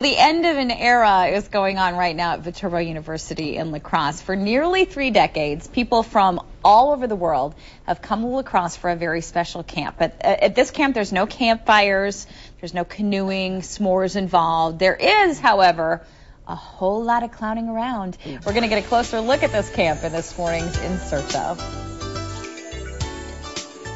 The end of an era is going on right now at Viterbo University in La Crosse. For nearly 3 decades, people from all over the world have come to La Crosse for a very special camp. At this camp, there's no campfires, there's no canoeing, s'mores involved. There is, however, a whole lot of clowning around. We're going to get a closer look at this camp in this morning's In Search Of.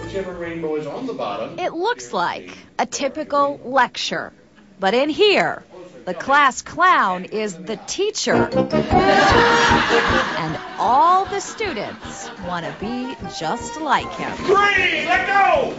Whichever rainbow is on the bottom. It looks like a typical lecture, but in here, the class clown is the teacher. And all the students want to be just like him. 3, let go!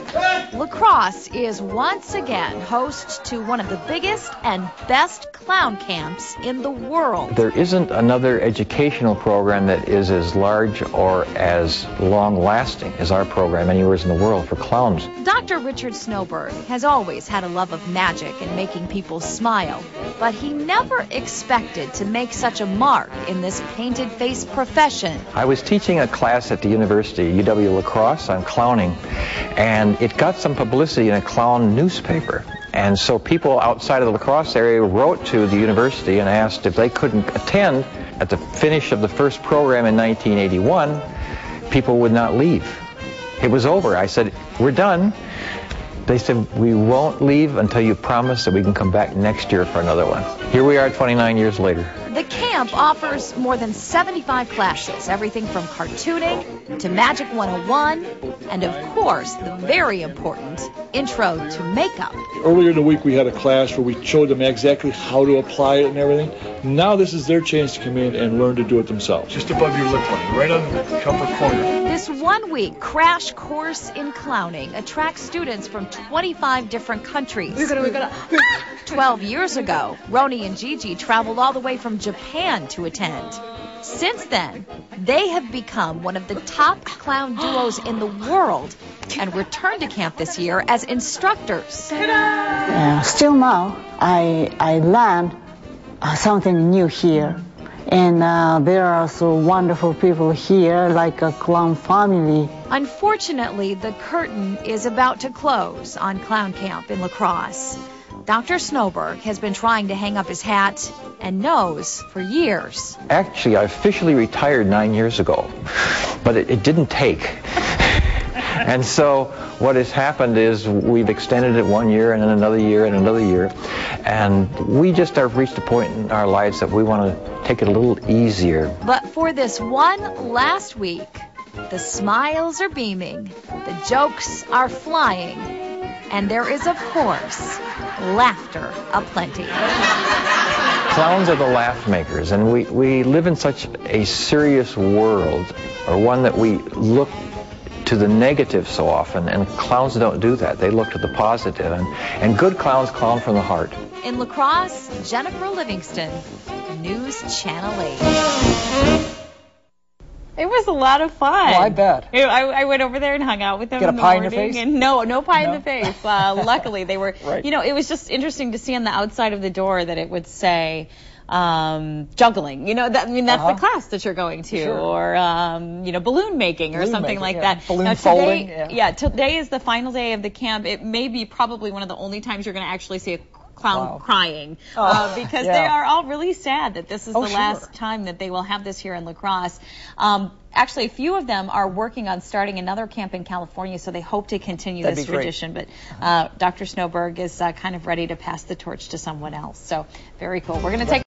La Crosse is once again host to one of the biggest and best clown camps in the world. There isn't another educational program that is as large or as long-lasting as our program anywhere in the world for clowns. Dr. Richard Snowberg has always had a love of magic and making people smile, but he never expected to make such a mark in this painted-face profession. I was teaching a class at the university, UW-La Crosse, on clowning, and it got some publicity in a clown newspaper. And so people outside of the La Crosse area wrote to the university and asked if they couldn't attend at the finish of the first program in 1981, people would not leave. It was over. I said, we're done. They said, we won't leave until you promise that we can come back next year for another one. Here we are 29 years later. The camp offers more than 75 classes, everything from cartooning to Magic 101, and of course, the very important Intro to Makeup. Earlier in the week, we had a class where we showed them exactly how to apply it and everything. Now this is their chance to come in and learn to do it themselves. Just above your lip line, right on the upper corner. This 1-week crash course in clowning attracts students from 25 different countries. 12 years ago, Roni and Gigi traveled all the way from Japan to attend. Since then, they have become one of the top clown duos in the world and returned to camp this year as instructors. Still now, I learned something new here. And there are so wonderful people here, like a clown family. Unfortunately, the curtain is about to close on clown camp in La Crosse. Dr. Snowberg has been trying to hang up his hat and nose for years. Actually, I officially retired 9 years ago, but it didn't take. And so what has happened is we've extended it 1 year and then another year and another year. And we just have reached a point in our lives that we want to take it a little easier. But for this one last week, the smiles are beaming, the jokes are flying, and there is, of course, laughter aplenty. Clowns are the laugh makers, and we live in such a serious world, or one that we look to the negative so often, and clowns don't do that. They look to the positive, and good clowns clown from the heart. In La Crosse, Jennifer Livingston, News Channel 8. It was a lot of fun. Oh, I bet. I went over there and hung out with them Get in the a pie morning. in the face? And no pie in the face. Luckily, they were, right. You know, it was just interesting to see on the outside of the door that it would say, juggling, you know, that's the class that you're going to, sure. Or, balloon making or something like that. Balloon now, folding. Today is the final day of the camp. It may be probably one of the only times you're going to actually see a clown crying, because they are all really sad that this is the last time that they will have this here in La Crosse. Actually, a few of them are working on starting another camp in California, so they hope to continue this tradition. But Dr. Snowberg is kind of ready to pass the torch to someone else. So very cool. We're going to take